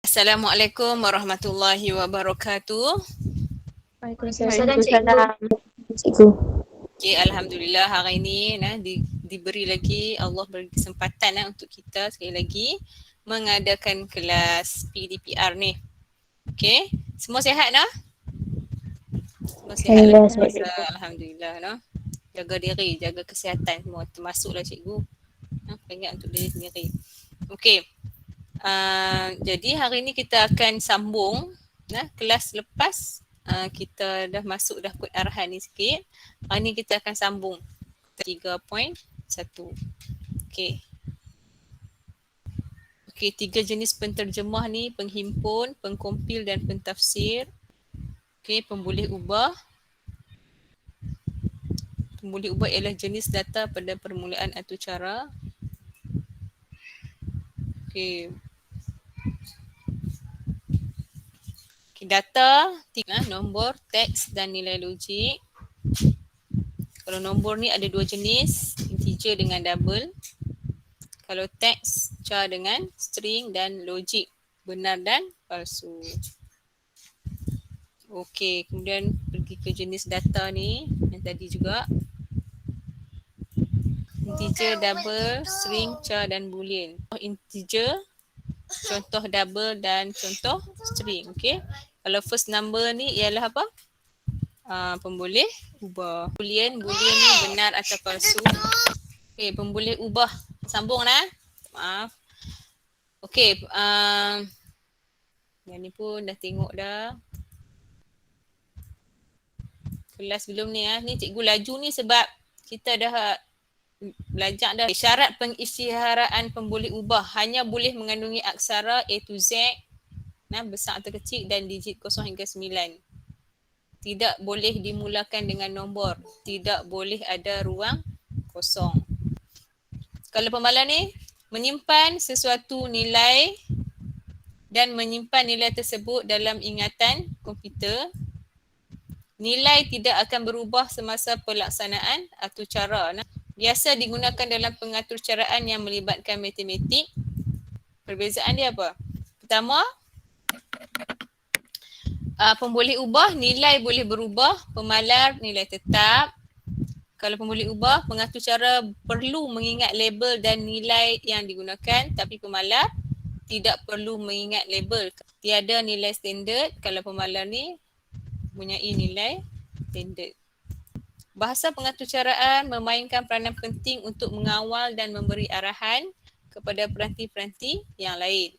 Assalamualaikum warahmatullahi wabarakatuh. Waalaikumsalam, cikgu. Okay, Alhamdulillah hari ini diberi lagi Allah beri kesempatan untuk kita sekali lagi mengadakan kelas PDPR ni. Okay, semua sihat nah? Semua sihat lagi masa Alhamdulillah nah. Jaga diri, jaga kesihatan semua termasuklah cikgu. Ingat untuk diri sendiri. Okay. Jadi hari ini kita akan sambung kelas lepas kita dah masuk dah kod arahan ni sikit. Hari ni kita akan sambung 3.1. Okey. Okey, 3 jenis penterjemah ni, penghimpun, pengkompil dan pentafsir. Okey, pemboleh ubah. Pemboleh ubah ialah jenis data pada permulaan atau cara. Okey. Data, nombor, teks dan nilai logik. Kalau nombor ni ada 2 jenis, integer dengan double. Kalau teks, char dengan string dan logik, benar dan palsu. Okey, kemudian pergi ke jenis data ni, yang tadi juga. Integer, double, string, char dan boolean. Integer, contoh double dan contoh string. Okey. Kalau first number ni ialah apa? Pemboleh ubah. Boolean ni benar atau palsu. Okey, pemboleh ubah. Sambung nah. Maaf. Okey, yang ni pun dah tengok dah. Kelas sebelum ni ni cikgu laju ni sebab kita dah belajar dah. Syarat pengisytiharaan pemboleh ubah hanya boleh mengandungi aksara A to Z, besar atau kecil dan digit 0 hingga 9. Tidak boleh dimulakan dengan nombor. Tidak boleh ada ruang kosong. Kalau pemalan ni, menyimpan sesuatu nilai dan menyimpan nilai tersebut dalam ingatan komputer. Nilai tidak akan berubah semasa pelaksanaan atau cara. Biasa digunakan dalam pengaturcaraan yang melibatkan matematik. Perbezaan dia apa? Pertama, pemboleh ubah, nilai boleh berubah. Pemalar, nilai tetap. Kalau pemboleh ubah, pengatur cara perlu mengingat label dan nilai yang digunakan, tapi pemalar tidak perlu mengingat label. Tiada nilai standard. Kalau pemalar ni mempunyai nilai standard. Bahasa pengaturcaraan memainkan peranan penting untuk mengawal dan memberi arahan kepada peranti-peranti yang lain.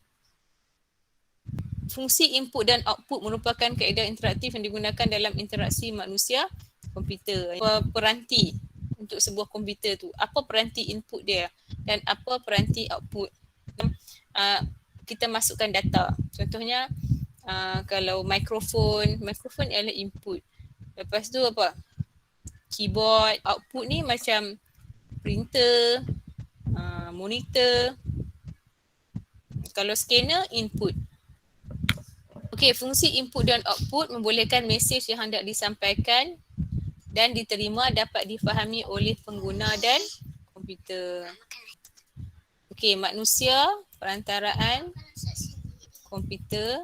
Fungsi input dan output merupakan kaedah interaktif yang digunakan dalam interaksi manusia komputer. Peranti untuk sebuah komputer tu, apa peranti input dia dan apa peranti output. Kita masukkan data. Contohnya kalau mikrofon ialah input. Lepas tu apa? Keyboard, output ni macam printer, monitor. Kalau scanner, input. Okey, fungsi input dan output membolehkan mesej yang hendak disampaikan dan diterima dapat difahami oleh pengguna dan komputer. Okey, manusia, perantaraan, komputer.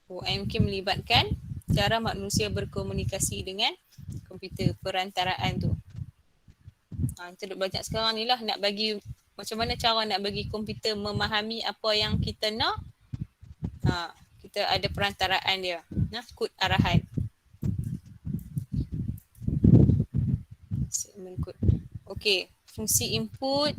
OMK melibatkan cara manusia berkomunikasi dengan komputer, perantaraan tu. Kita duk belajar sekarang ni lah, nak bagi macam mana cara nak bagi komputer memahami apa yang kita nak. Kita ada perantaraan dia, kod arahan. Segmen kod. Okey, fungsi input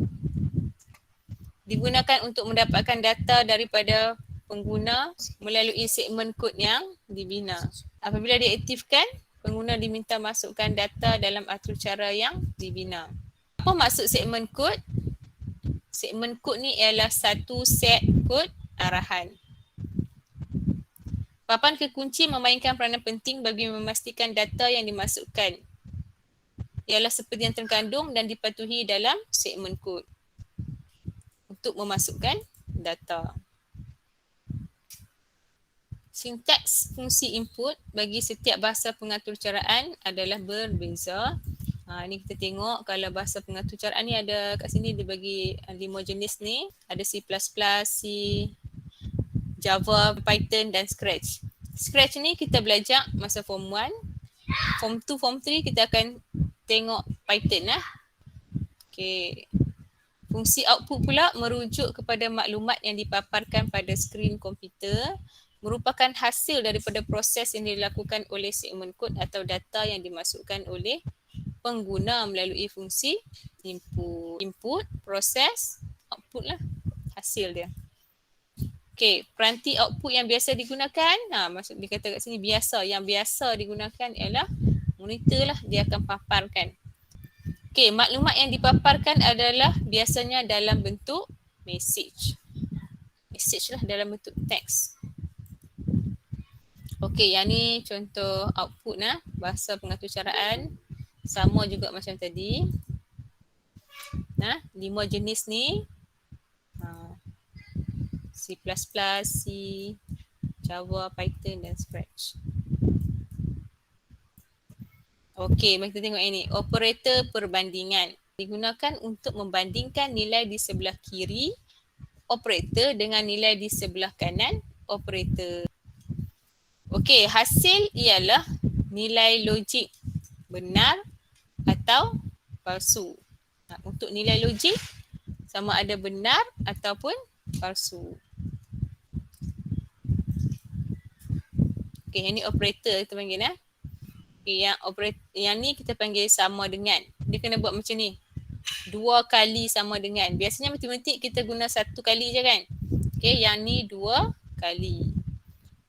digunakan untuk mendapatkan data daripada pengguna melalui segmen kod yang dibina. Apabila diaktifkan, pengguna diminta masukkan data dalam atur cara yang dibina. Apa maksud segmen kod? Segmen kod ni ialah satu set kod arahan. Papan kekunci memainkan peranan penting bagi memastikan data yang dimasukkan ialah seperti yang terkandung dan dipatuhi dalam segmen kod untuk memasukkan data. Sintaks fungsi input bagi setiap bahasa pengaturcaraan adalah berbeza. Ni kita tengok kalau bahasa pengaturcaraan ni ada kat sini dia bagi 5 jenis ni. Ada C++, C, Java, Python dan Scratch. Scratch ni kita belajar masa form 1. Form 2, form 3 kita akan tengok Python lah. Okay. Fungsi output pula merujuk kepada maklumat yang dipaparkan pada skrin komputer, merupakan hasil daripada proses yang dilakukan oleh segmen kod atau data yang dimasukkan oleh pengguna melalui fungsi input, proses, output lah, hasil dia. Okey, peranti output yang biasa digunakan, maksud dia kata kat sini biasa, yang biasa digunakan ialah monitor lah, dia akan paparkan. Okey, maklumat yang dipaparkan adalah biasanya dalam bentuk message. Message lah dalam bentuk teks. Okey, yang ni contoh output lah, bahasa pengatur caraan. Sama juga macam tadi. 5 jenis ni. C++, C, Java, Python dan Scratch. Okey, mari kita tengok ini. Operator perbandingan. Digunakan untuk membandingkan nilai di sebelah kiri operator dengan nilai di sebelah kanan operator. Okey, hasil ialah nilai logik benar atau palsu. Untuk nilai logik sama ada benar ataupun palsu. Okey, yang ni operator kita panggil . Okay, yang ni kita panggil sama dengan. Dia kena buat macam ni. 2 kali sama dengan. Biasanya matematik kita guna 1 kali je kan. Okay, yang ni 2 kali.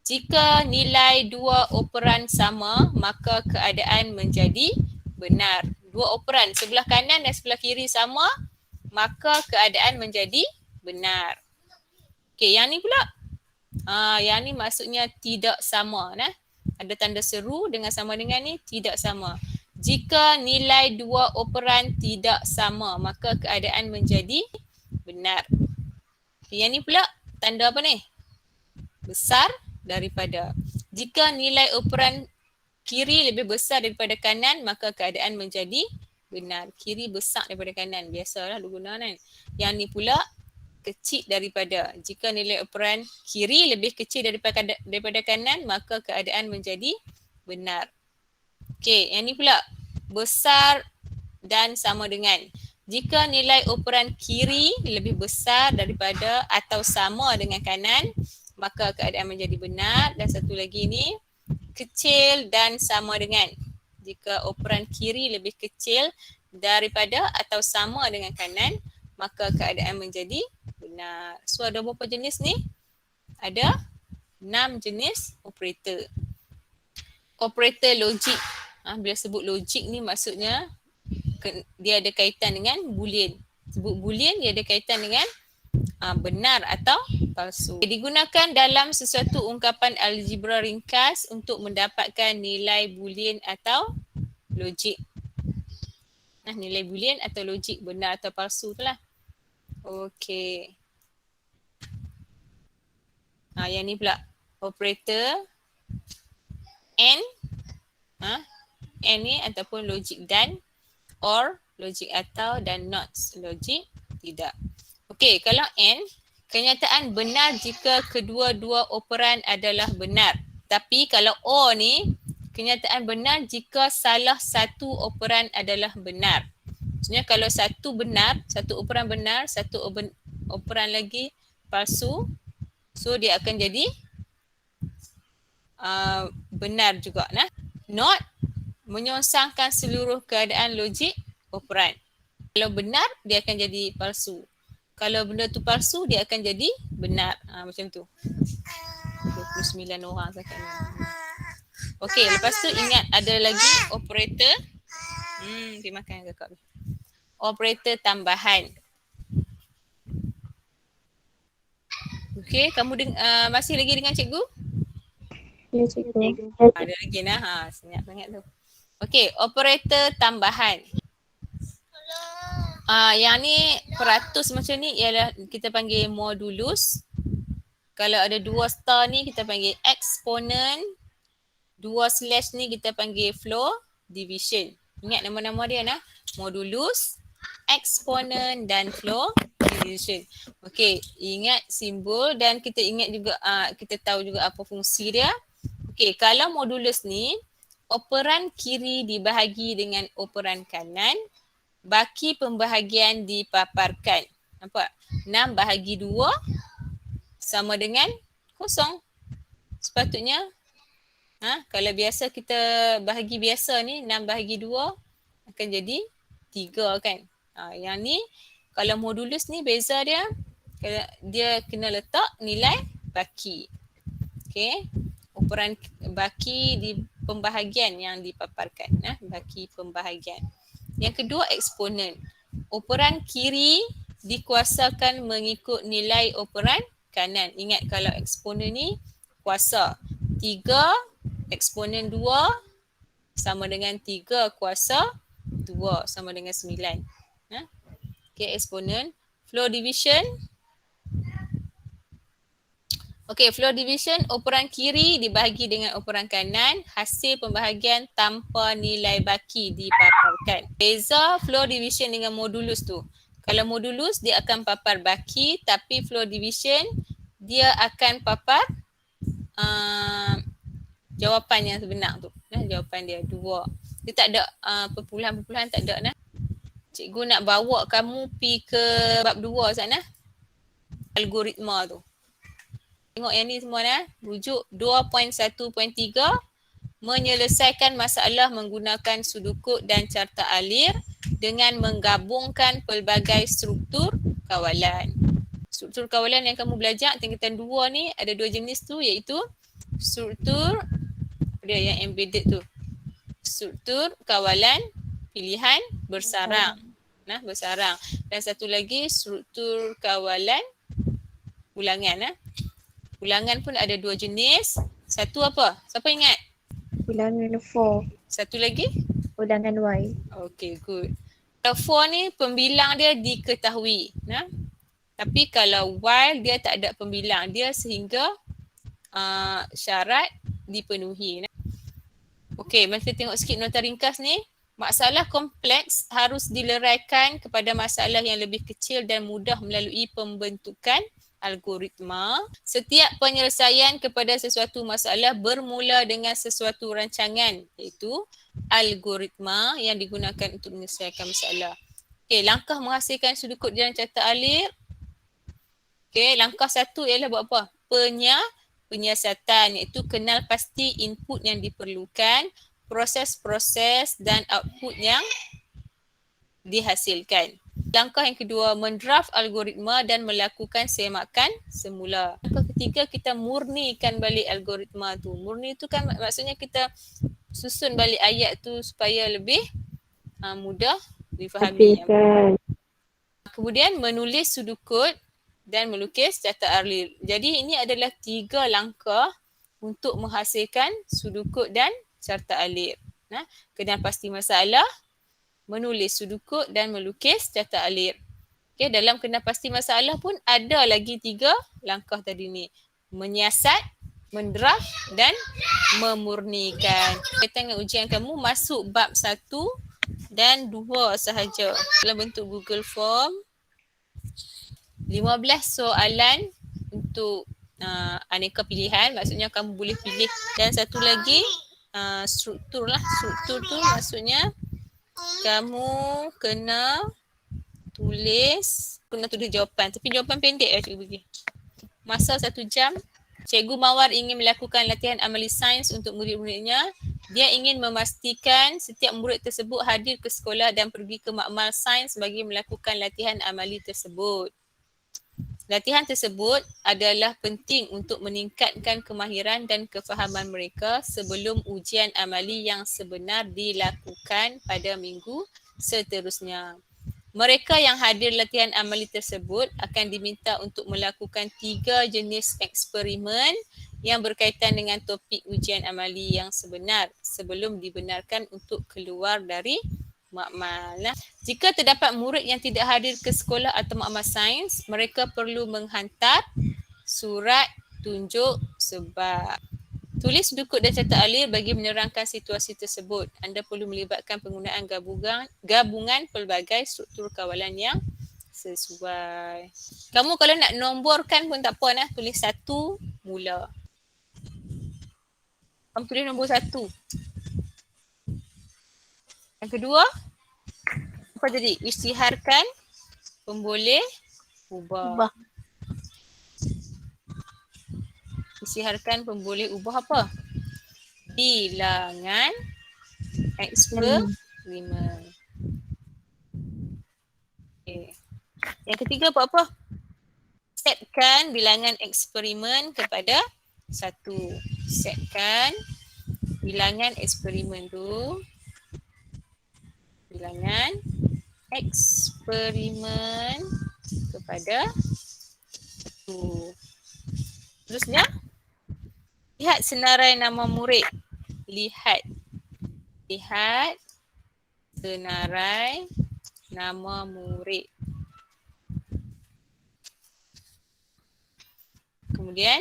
Jika nilai 2 operan sama, maka keadaan menjadi benar. 2 operan sebelah kanan dan sebelah kiri sama, maka keadaan menjadi benar. Okay, yang ni pula. Yang ni maksudnya tidak sama. Ada tanda seru dengan sama dengan ni, tidak sama. Jika nilai 2 operan tidak sama, maka keadaan menjadi benar. Yang ni pula tanda apa ni? Besar daripada. Jika nilai operan kiri lebih besar daripada kanan, maka keadaan menjadi benar. Kiri besar daripada kanan. Biasalah lu guna kan. Yang ni pula kecil daripada. Jika nilai operan kiri lebih kecil daripada kanan, maka keadaan menjadi benar. Okey, yang ni pula besar dan sama dengan. Jika nilai operan kiri lebih besar daripada atau sama dengan kanan, maka keadaan menjadi benar. Dan satu lagi ni, kecil dan sama dengan. Jika operan kiri lebih kecil daripada atau sama dengan kanan, maka keadaan menjadi benar. So ada berapa jenis ni? Ada 6 jenis operator. Operator logik. Bila sebut logik ni maksudnya dia ada kaitan dengan boolean. Sebut boolean dia ada kaitan dengan benar atau palsu. Digunakan dalam sesuatu ungkapan algebra ringkas untuk mendapatkan nilai boolean atau logik. Nilai boolean atau logik benar atau palsu tu lah. Okey. Yang ni pula operator and and ni ataupun logik dan, or logik atau, dan not logik tidak. Okey, kalau and, kenyataan benar jika kedua-dua operan adalah benar. Tapi kalau or ni, kenyataan benar jika salah satu operan adalah benar. Maksudnya kalau satu benar, satu operan benar, satu operan lagi palsu, so dia akan jadi benar juga. Not menyongsangkan seluruh keadaan logik operan. Kalau benar, dia akan jadi palsu. Kalau benda tu palsu, dia akan jadi benar. Macam tu. 29 orang cakap ni. Okey, lepas tu ingat ada lagi operator. Pergi makan kakak. Operator tambahan. Okey, kamu masih lagi dengan cikgu? Ya, cikgu. Ada lagi nah. Senyap sangat tu. Okey, operator tambahan. Yang ni peratus macam ni ialah kita panggil modulus. Kalau ada 2 star ni kita panggil exponent. 2 slash ni kita panggil floor division. Ingat nama-nama dia modulus, eksponen dan flow division. Okey, ingat simbol dan kita ingat juga kita tahu juga apa fungsi dia. Okey, kalau modulus ni operan kiri dibahagi dengan operan kanan, baki pembahagian dipaparkan. Nampak? 6 bahagi 2 sama dengan kosong. Sepatutnya kalau biasa kita bahagi biasa ni 6 bahagi 2 akan jadi 3 kan. Yang ni kalau modulus ni beza dia, dia kena letak nilai baki. Okey. Operan baki di pembahagian yang dipaparkan. Baki pembahagian. Yang kedua eksponen. Operan kiri dikuasakan mengikut nilai operan kanan. Ingat kalau eksponen ni kuasa 3 eksponen 2 sama dengan 3 kuasa 2 sama dengan 9. Okey, eksponen. Flow division. Okey, flow division, operan kiri dibahagi dengan operan kanan, hasil pembahagian tanpa nilai baki dipaparkan. Beza flow division dengan modulus tu. Kalau modulus dia akan papar baki, tapi flow division dia akan papar jawapan yang sebenar tu. Jawapan dia 2. Dia tak ada perpuluhan-perpuluhan, tak ada. Cikgu nak bawa kamu pi ke bab 2 sana. Algoritma tu. Tengok yang ni semua rujuk 2.1.3, menyelesaikan masalah menggunakan sudukut dan carta alir dengan menggabungkan pelbagai struktur kawalan. Struktur kawalan yang kamu belajar tingkatan 2 ni ada 2 jenis tu, iaitu struktur dia yang embedded tu. Struktur kawalan pilihan bersarang. Bersarang. Dan satu lagi struktur kawalan ulangan. Ulangan pun ada 2 jenis. Satu apa? Siapa ingat? Ulangan 4. Satu lagi? Ulangan Y. Okay, good. Kalau 4 ni pembilang dia diketahui. Tapi kalau Y dia tak ada pembilang. Dia sehingga syarat dipenuhi. Okey, mari kita tengok sikit nota ringkas ni. Masalah kompleks harus dileraikan kepada masalah yang lebih kecil dan mudah melalui pembentukan algoritma. Setiap penyelesaian kepada sesuatu masalah bermula dengan sesuatu rancangan, iaitu algoritma yang digunakan untuk menyelesaikan masalah. Okey, langkah menghasilkan sudut jalan carta alir. Okey, langkah 1 ialah buat apa? Penyiasatan, iaitu kenal pasti input yang diperlukan, proses-proses dan output yang dihasilkan. Langkah yang kedua, mendraft algoritma dan melakukan semakan semula. Langkah ketiga, kita murnikan balik algoritma tu. Murni tu kan maksudnya kita susun balik ayat tu supaya lebih mudah difahami. Kemudian menulis sudukut dan melukis carta alir. Jadi ini adalah 3 langkah untuk menghasilkan sudukut dan carta alir. Kenal pasti masalah, menulis sudukut dan melukis carta alir. Okey, dalam kenal pasti masalah pun ada lagi 3 langkah tadi ni. Menyiasat, mendraft dan memurnikan. Kaitan dengan ujian kamu masuk bab 1 dan 2 sahaja. Dalam bentuk Google Form. 15 soalan untuk aneka pilihan. Maksudnya kamu boleh pilih. Dan satu lagi struktur lah. Struktur tu maksudnya kamu kena tulis jawapan. Tapi jawapan pendek lah cikgu bagi. Masa 1 jam. Cikgu Mawar ingin melakukan latihan amali sains untuk murid-muridnya. Dia ingin memastikan setiap murid tersebut hadir ke sekolah dan pergi ke makmal sains bagi melakukan latihan amali tersebut. Latihan tersebut adalah penting untuk meningkatkan kemahiran dan kefahaman mereka sebelum ujian amali yang sebenar dilakukan pada minggu seterusnya. Mereka yang hadir latihan amali tersebut akan diminta untuk melakukan 3 jenis eksperimen yang berkaitan dengan topik ujian amali yang sebenar sebelum dibenarkan untuk keluar dari makmal. Jika terdapat murid yang tidak hadir ke sekolah atau makmal sains, mereka perlu menghantar surat tunjuk sebab. Tulis dukut dan catat alir bagi menerangkan situasi tersebut. Anda perlu melibatkan penggunaan gabungan pelbagai struktur kawalan yang sesuai. Kamu kalau nak nomborkan pun tak apa nah, tulis 1 mula. Kamu tulis nombor 1. Yang kedua, apa jadi? Isytiharkan pemboleh ubah. Isytiharkan pemboleh ubah apa? Bilangan eksperimen. Okay. Yang ketiga buat apa? Setkan bilangan eksperimen kepada 1. Setkan bilangan eksperimen tu. Bilangan eksperimen kepada 1. Terusnya, lihat senarai nama murid. Lihat senarai nama murid. Kemudian,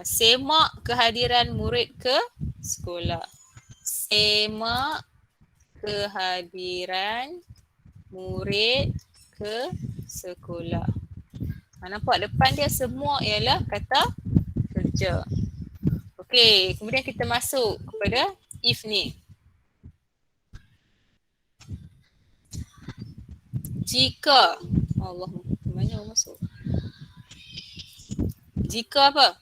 semak kehadiran murid ke sekolah. Semak kehadiran murid ke sekolah. Nampak depan dia semua ialah kata kerja. Okey, kemudian kita masuk kepada if ni. Jika Allah, mana masuk? Jika apa?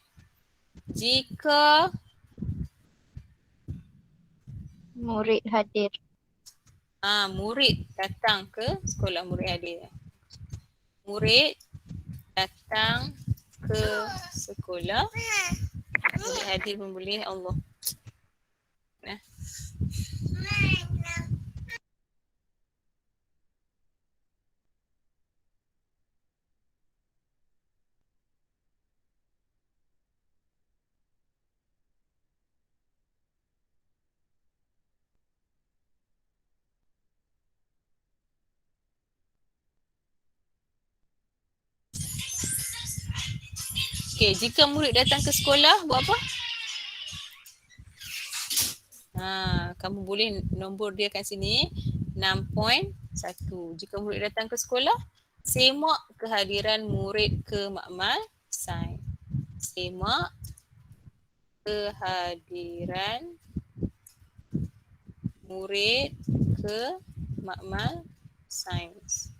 Jika Murid hadir. Murid datang ke sekolah, murid hadir. Murid datang ke sekolah. Murid hadir pun boleh, Allah. Nah. Okey, jika murid datang ke sekolah, buat apa? Kamu boleh nombor dia kat sini 6.1. Jika murid datang ke sekolah, semak kehadiran murid ke makmal sains. Semak kehadiran murid ke makmal sains.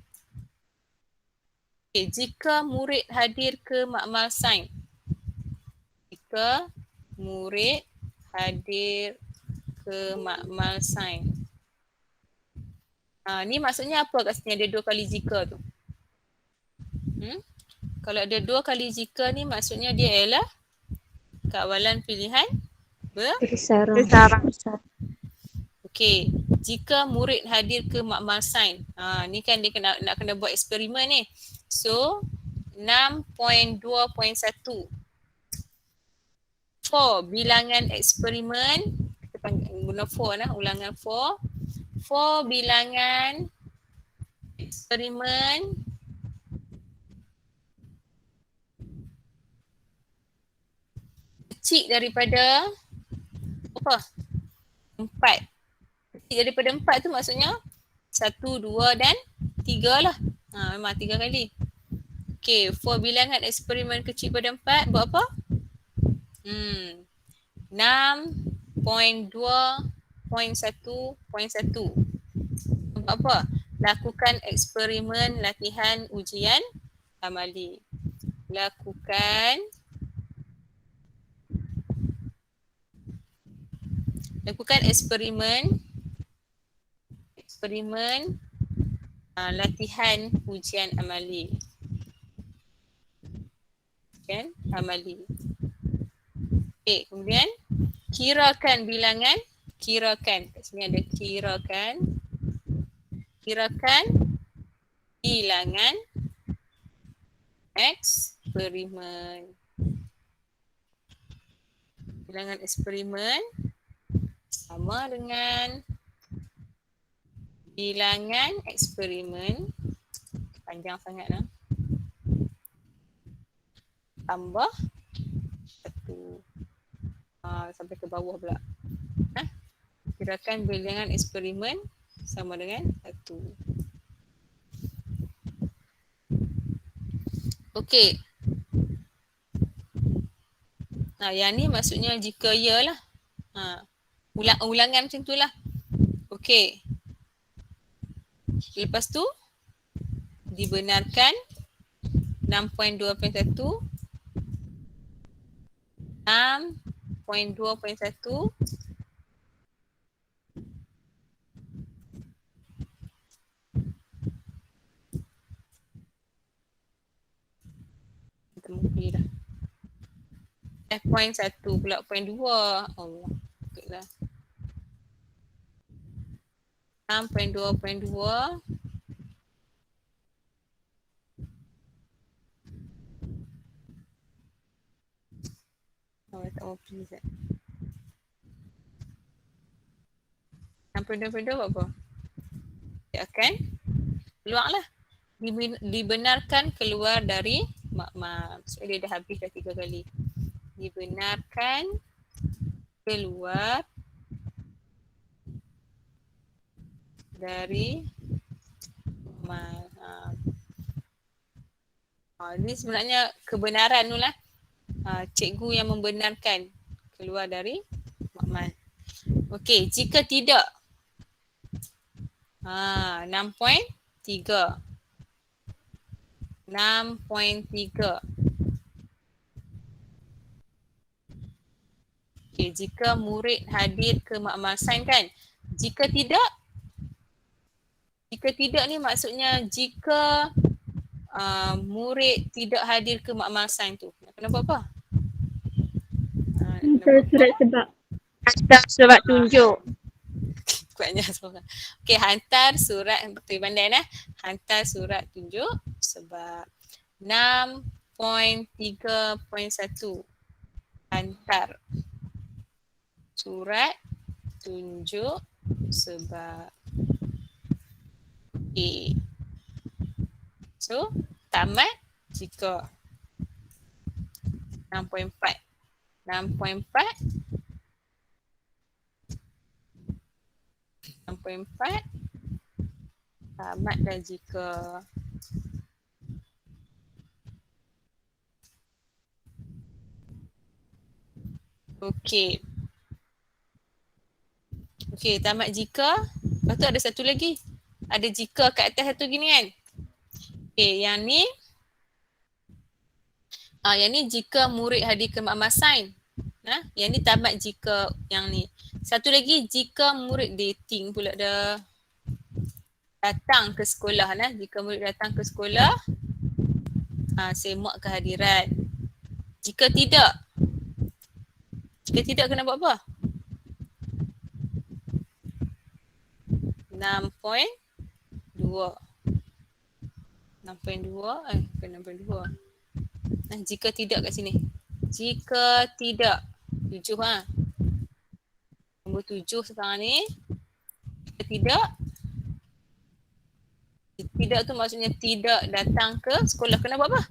Okay, jika murid hadir ke makmal sains. Jika murid hadir ke makmal sains. Ni maksudnya apa kat sini ada 2 kali jika tu? Kalau ada 2 kali jika ni maksudnya dia ialah kawalan pilihan Bersarang. Okey, jika murid hadir ke makmal sains. Ni kan dia nak kena buat eksperimen ni. So 6.2.1. For bilangan eksperimen, kita panggil guna for lah, ulangan for. For bilangan eksperimen kecil daripada apa? 4. Kecil daripada 4 tu maksudnya 1, 2 dan 3 lah. Memang 3 kali. Okey, for bilangan eksperimen kecil pada 4 buat apa? 6.2.1.1. Buat apa? Lakukan eksperimen latihan ujian amali. Lakukan eksperimen latihan ujian amali. Okey, kemudian kirakan bilangan. Kirakan. Kat sini ada kirakan. Kirakan bilangan eksperimen. Bilangan eksperimen sama dengan bilangan eksperimen. Panjang sangat tambah 1. Sampai ke bawah pula. Gerakan bilangan eksperimen sama dengan 1. Okey. Yang ni maksudnya jika ya lah. Ulangan macam tu lah. Okey. Lepas tu dibenarkan 6.2.1 6.2.1 Mungkin dah. Point 1 pula point 2. Allah. Okeylah. 6.2.2 tak mau please. 6.2.2 buat apa? Dia akan keluar lah. Dibenarkan keluar dari makmal. So dia dah habis dah 3 kali. Dibenarkan keluar dari makmal. Ini sebenarnya kebenaran tu lah. Cikgu yang membenarkan keluar dari makmal. Okey, jika tidak 6.3 Okey, jika murid hadir ke makmal sains kan. Jika tidak ni maksudnya jika murid tidak hadir ke makmal sains tu. Kena buat apa? Surat sebab. Surat tunjuk. Kuatnya seorang. Okey, hantar surat, betul pandai nah. Hantar surat tunjuk sebab 6.3.1 hantar surat tunjuk sebab A. So, tamat jika 6.4 tamat dah jika Okey, tamat jika. Lepas tu ada satu lagi. Ada jika kat atas satu gini kan. Okey, yang ni jika murid hadir ke makmal sains. Yang ni tamat jika yang ni. Satu lagi jika murid dating pula dah. Datang ke sekolah lah. Jika murid datang ke sekolah, semak kehadiran. Jika tidak kena buat apa? 6.2 jika tidak kat sini. Jika tidak 7 nombor 7 sekarang ni. Jika tidak tu maksudnya tidak datang ke sekolah. Kena buat apa?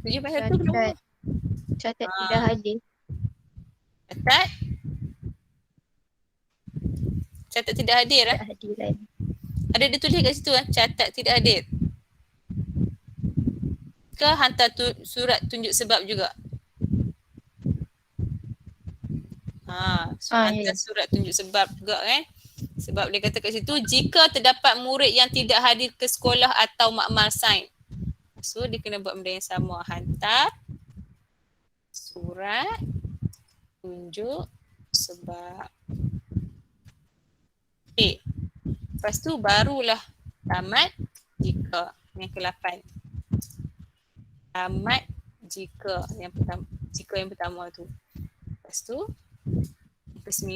7.1 kena buat apa? Catat tidak hadir. Catat tidak hadir lah. Kehadiran. Ada dia tulis kat situ catat tidak hadir. Ke hantar surat tunjuk sebab juga. Hantar surat tunjuk sebab juga kan. Sebab dia kata kat situ jika terdapat murid yang tidak hadir ke sekolah atau makmal sains. So dia kena buat benda yang sama. Hantar surat tunjuk sebab. Okay. Lepas tu barulah tamat jika. Yang ke-8. Tamat jika yang pertama. Jika yang pertama tu. Lepas tu yang ke-9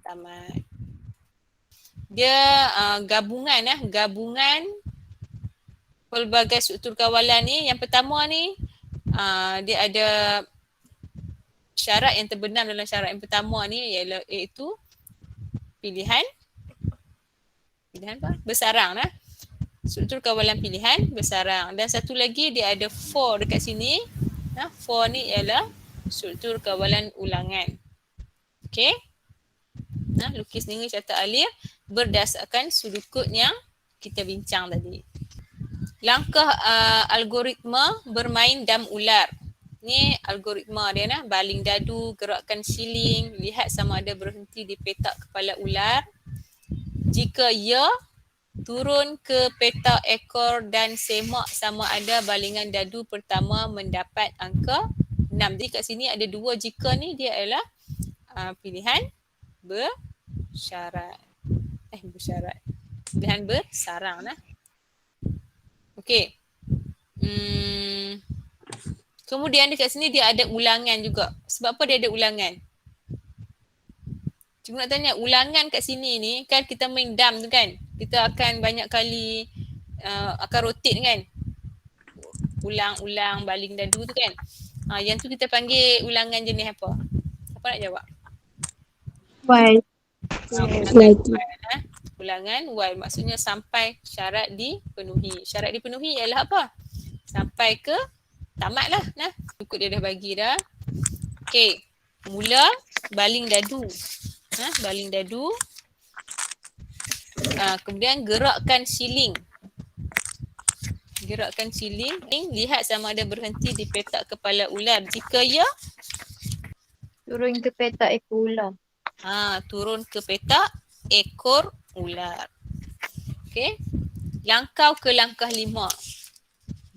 tamat. Dia gabungan gabungan pelbagai struktur kawalan ni. Yang pertama ni dia ada syarat yang terbenam dalam syarat yang pertama ni iaitu pilihan apa? Bersarang lah. Struktur kawalan pilihan bersarang. Dan satu lagi dia ada for dekat sini. For ni ialah struktur kawalan ulangan. Okey. Nah, lukis dengan carta alir berdasarkan sudut kod yang kita bincang tadi. Langkah algoritma bermain dam ular. Ni algoritma dia nah, baling dadu, gerakkan siling, lihat sama ada berhenti di petak kepala ular. Jika ya, turun ke petak ekor dan semak sama ada balingan dadu pertama mendapat angka 6. Jadi kat sini ada dua jika ni, dia adalah pilihan bersyarat. Bersyarat. Pilihan bersarang lah. Okey. Kemudian dekat sini dia ada ulangan juga. Sebab apa dia ada ulangan? Cikgu nak tanya, ulangan kat sini ni kan kita main dam tu kan. Kita akan banyak kali akan rotate kan. Ulang-ulang baling dadu tu kan. Yang tu kita panggil ulangan jenis apa? Apa nak jawab? While. Ulangan while maksudnya sampai syarat dipenuhi. Syarat dipenuhi ialah apa? Sampai ke tamat lah. Nah, cukup dia dah bagi dah. Okey. Mula baling dadu. Baling dadu. Kemudian gerakkan siling. Gerakkan siling. Lihat sama ada berhenti di petak kepala ular. Jika ya, Turun ke petak ekor ular. Turun ke petak ekor ular. Okey. Langkau ke langkah 5.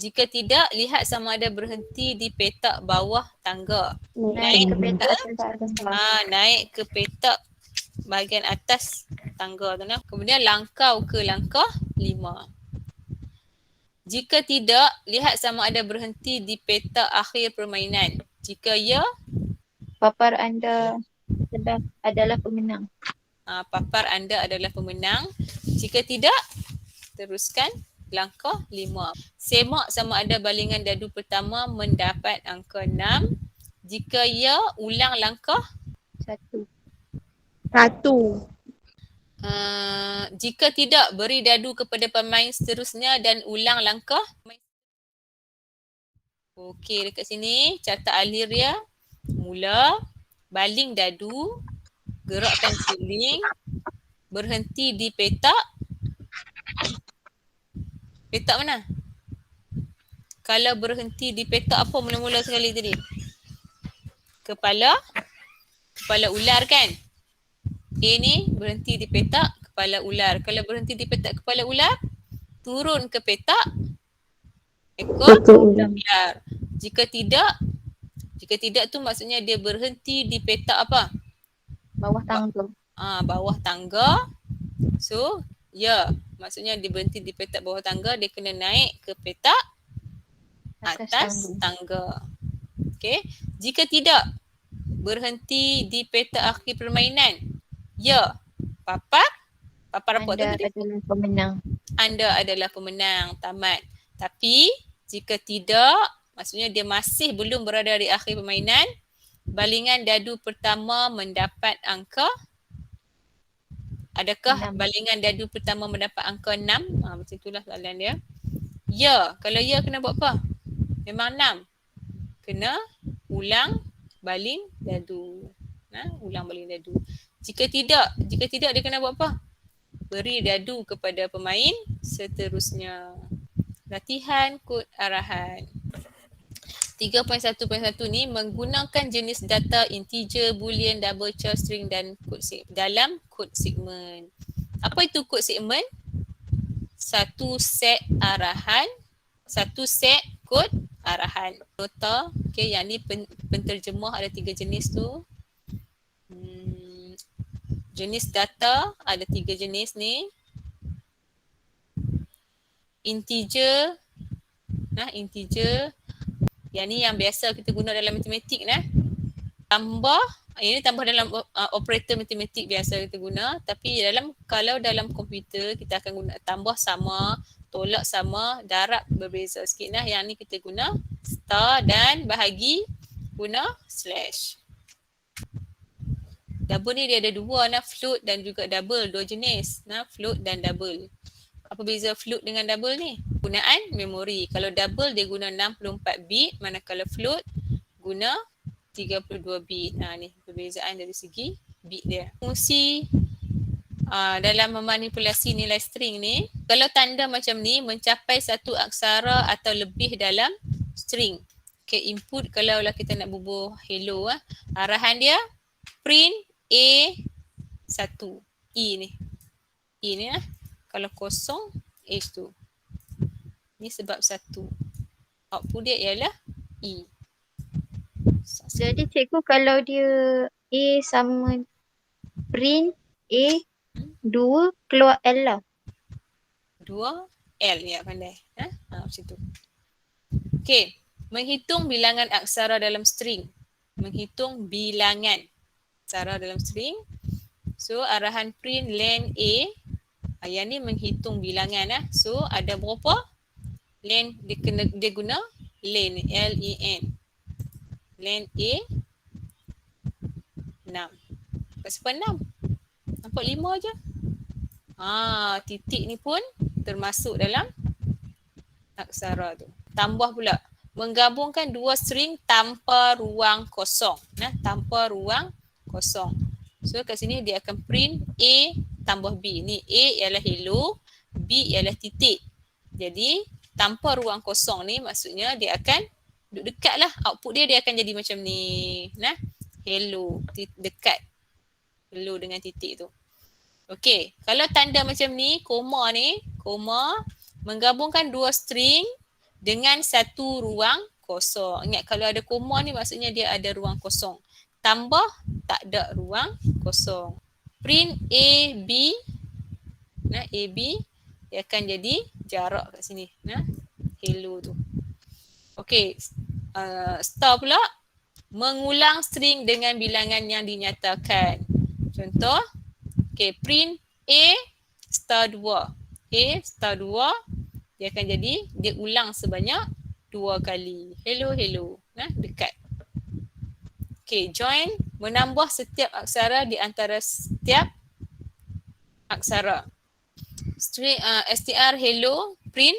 Jika tidak, lihat sama ada berhenti di petak bawah tangga. Naik ke petak atas. Naik ke petak bahagian atas tangga tu nah. Kemudian langkau ke langkah 5. Jika tidak, lihat sama ada berhenti di petak akhir permainan. Jika ya, Papar anda adalah pemenang. Papar anda adalah pemenang. Jika tidak, teruskan langkah 5. Semak sama ada balingan dadu pertama mendapat angka 6. Jika ya, ulang langkah 1. Jika tidak, beri dadu kepada pemain seterusnya dan ulang langkah. Okey, dekat sini carta alir dia. Mula, baling dadu, gerakkan siling, berhenti di petak. Petak mana? Kalau berhenti di petak apa mula-mula sekali tadi? Kepala ular kan? A ni berhenti di petak kepala ular. Kalau berhenti di petak kepala ular, turun ke petak ekor ular. Jika tidak tu maksudnya dia berhenti di petak apa? Bawah tangga. Bawah tangga. So, ya, maksudnya dia berhenti di petak bawah tangga, dia kena naik ke petak atas tangga. Okey. Jika tidak, berhenti di petak akhir permainan. Ya, papar apa tu tadi? Anda adalah pemenang. Anda adalah pemenang, tamat. Tapi jika tidak, maksudnya dia masih belum berada di akhir permainan, balingan dadu pertama mendapat angka. Adakah 6. balingan dadu pertama mendapat angka 6? Macam itulah soalan dia. Ya, kalau ya kena buat apa? Memang 6. Kena ulang baling dadu. Ulang baling dadu. Jika tidak dia kena buat apa? Beri dadu kepada pemain seterusnya. Latihan kod arahan. 3.1.1 ni menggunakan jenis data integer, boolean, double char, string dan kod dalam kod segmen. Apa itu kod segmen? Satu set kod arahan. Nota, okey, yang ni penterjemah ada 3 jenis tu. Jenis data ada 3 jenis ni. Integer. Integer. Yang ni yang biasa kita guna dalam matematik nah. Tambah, ini tambah dalam operator matematik biasa kita guna, tapi kalau dalam komputer kita akan guna tambah sama, tolak sama, darab berbeza sikit nah. Yang ni kita guna star dan bahagi guna slash. Double ni dia ada 2 nah, float dan juga double, 2 jenis nah, float dan double. Apa beza float dengan double ni? Gunaan memori. Kalau double dia guna 64 bit, manakala float guna 32 bit. Ni perbezaan dari segi bit dia. Fungsi dalam memanipulasi nilai string ni, kalau tanda macam ni mencapai satu aksara atau lebih dalam string. Okay, input kalau lah kita nak bubuh hello, arahan dia print A1, E ni. E ni kalau kosong, H2. Ni sebab 1. Output dia ialah E. Jadi cikgu kalau dia A sama print A 2 keluar L lah. 2 L ya, pandai. Macam tu. Okey, menghitung bilangan aksara dalam string. Menghitung bilangan aksara dalam string. So arahan print len A, yang ni menghitung bilangan . So ada berapa? Len dia guna len, L-E-N. Len A 6. Kenapa 6? Nampak 5 je. Titik ni pun termasuk dalam aksara tu. Tambah pula, menggabungkan dua string tanpa ruang kosong. Tanpa ruang kosong. So kat sini dia akan print A tambah B. Ni A ialah hello, B ialah titik. Jadi tanpa ruang kosong ni maksudnya dia akan duduk dekat lah. Output dia akan jadi macam ni. Hello, dekat. Hello dengan titik tu. Okey, kalau tanda macam ni, koma ni, koma menggabungkan dua string dengan satu ruang kosong. Ingat kalau ada koma ni maksudnya dia ada ruang kosong. Tambah tak ada ruang kosong. Print A, B. A, B. Dia akan jadi jarak kat sini. Hello tu. Okey, star pula. Mengulang string dengan bilangan yang dinyatakan. Contoh. Okey, print A star 2. A star 2. Dia akan jadi, dia ulang sebanyak 2 kali. Hello, hello. Dekat. Okey, join. Menambah setiap aksara di antara setiap aksara. String str hello, print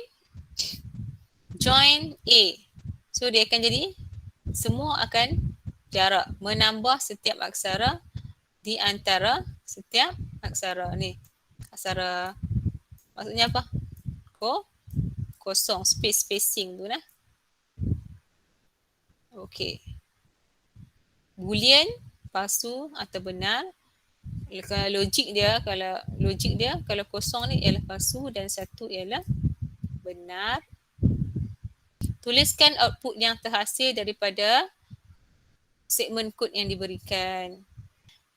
join A. So dia akan jadi, semua akan jarak. Menambah setiap aksara di antara setiap aksara. Ni, aksara maksudnya apa? Kosong, spacing tu . Okey. Boolean, palsu atau benar. Kalau logik dia kalau kosong ni ialah palsu dan satu ialah benar. Tuliskan output yang terhasil daripada segmen kod yang diberikan.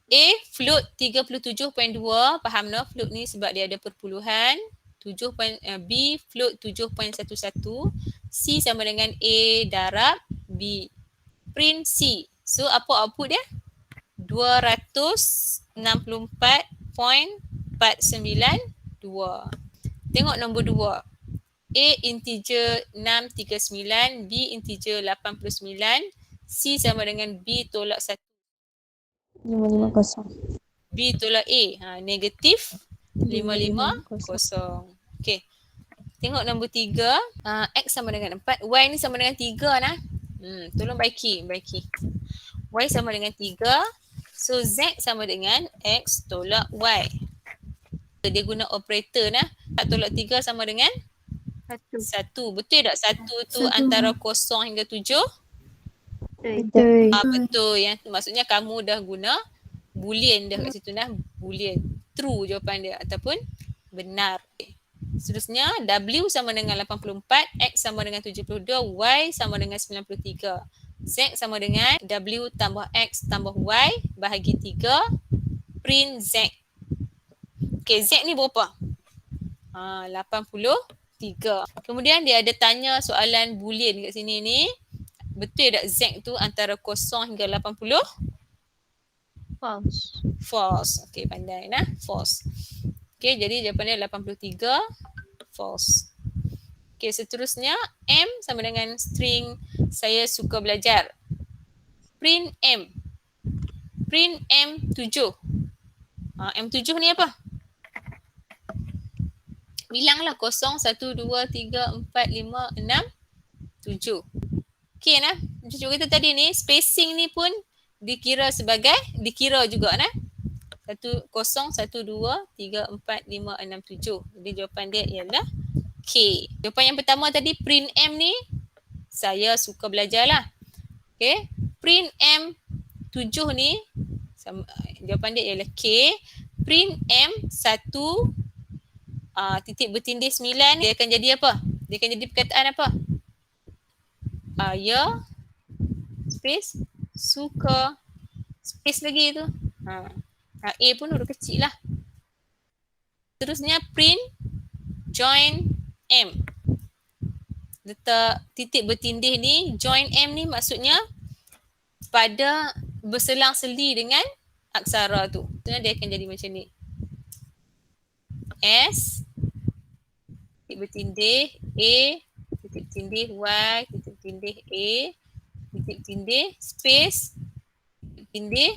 A float 37.2, faham float ni sebab dia ada perpuluhan. B float 7.11. C sama dengan A darab B. Print C. So apa output dia? 264.492. Tengok nombor 2. A integer 639, B integer 89, C sama dengan B tolak 1. 550. B tolak A. Negatif 550. Okey. Tengok nombor 3. X sama dengan 4. Y ni sama dengan 3 . Tolong baiki. Y sama dengan 3. So Z sama dengan X tolak Y. Dia guna operator . Tak tolak 3 sama dengan 1. Betul tak? 1 tu antara 0 hingga 7? Betul. Betul. Yang maksudnya kamu dah guna boolean dah kat situ . Boolean. True jawapan dia ataupun benar. Seterusnya W sama dengan 84, X sama dengan 72, Y sama dengan 93. Z sama dengan W tambah X tambah Y bahagi 3. Print Z. Okey, Z ni berapa? 83. Kemudian dia ada tanya soalan boolean kat sini ni. Betul tak Z tu antara 0 hingga 80? False. False. Okey, pandai false. Okey, jadi jawapan dia 83. False. Okey, seterusnya M sama dengan string saya suka belajar. Print M. Print M7. M7 ni apa? Bilanglah 0, 1, 2, 3, 4, 5, 6, 7. Okey nah. Macam cikgu kata tadi ni, spacing ni pun dikira juga nah. 1, 0, 1, 2, 3, 4, 5, 6, 7. Jadi jawapan dia ialah K. Jawapan yang pertama tadi, print M ni, saya suka belajar lah. Okay. Print M 7 ni, jawapan dia ialah K. Print M 1, titik bertindih 9, dia akan jadi apa? Dia akan jadi perkataan apa? Ya, space, suka, space lagi tu. A pun huruf kecil lah. Terusnya print join M. Letak titik bertindih ni, join M ni maksudnya pada berselang-seli dengan aksara tu. Maksudnya dia akan jadi macam ni. S, titik bertindih A, titik bertindih Y, titik bertindih A, titik bertindih space, titik bertindih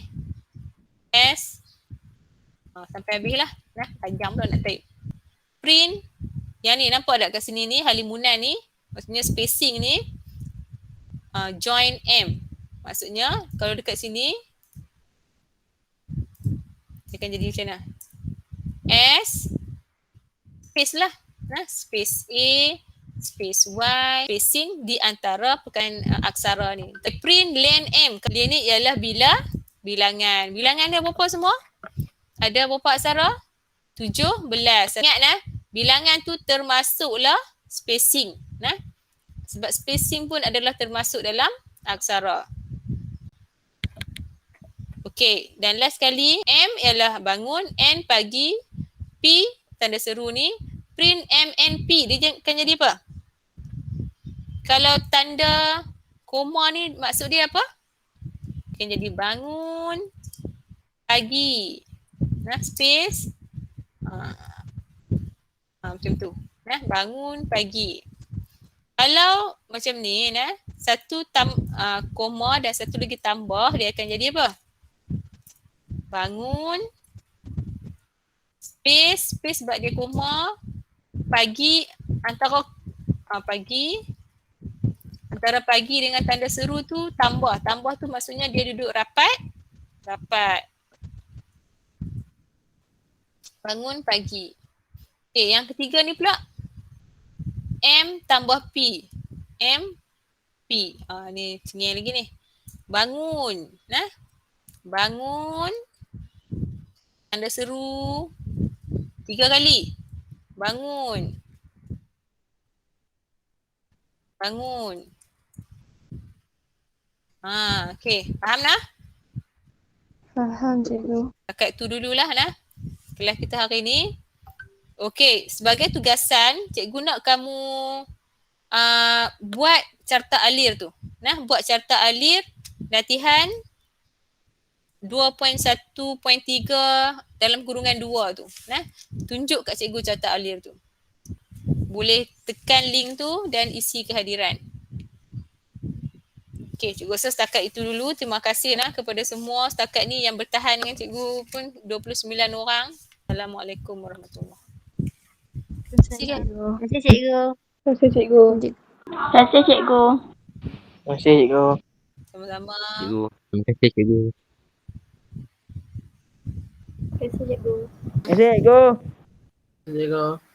S. Sampai habis lah. Panjang pula nak type. Print, yang ni nampak tak kat sini ni, halimunan ni, maksudnya spacing ni, join M. Maksudnya kalau dekat sini, dia akan jadi macam mana? S, space lah. Space A, space Y, spacing di antara perkataan aksara ni. Print len M. Dia ni ialah bilangan. Bilangan dia berapa semua? Ada berapa aksara? 17. Ingat bilangan tu termasuklah spacing. Sebab spacing pun adalah termasuk dalam aksara. Okey, dan last sekali, M ialah bangun, N pagi, P tanda seru ni, print M N P, dia akan jadi apa? Kalau tanda koma ni maksud dia apa? Akan jadi bangun pagi. Space. Macam tu. Bangun pagi. Kalau macam ni, satu koma dan satu lagi tambah, dia akan jadi apa? Bangun space sebab dia koma, pagi antara pagi dengan tanda seru tu tambah tu maksudnya dia duduk rapat. Bangun pagi. Okay, yang ketiga ni pula M tambah P. M P. Ni cengeng lagi ni. Bangun. Bangun. Tanda seru 3 kali. Bangun. Okey. Faham dah? Faham cikgu. Dekat tu dululah kelas kita hari ni. Okey, sebagai tugasan, cikgu nak kamu buat carta alir tu. Buat carta alir latihan 2.1.3 dalam kurungan 2 tu. Tunjuk kat cikgu carta alir tu. Boleh tekan link tu dan isi kehadiran. Okey, cikgu rasa setakat itu dulu. Terima kasih kepada semua setakat ni yang bertahan dengan cikgu pun 29 orang. Assalamualaikum warahmatullahi wabarakatuh. Terima kasih cikgu. Terima kasih cikgu. Terima kasih cikgu. Terima kasih cikgu. Sama-sama. Cikgu. Terima kasih cikgu. Terima kasih cikgu. Terima kasih cikgu. Cikgu.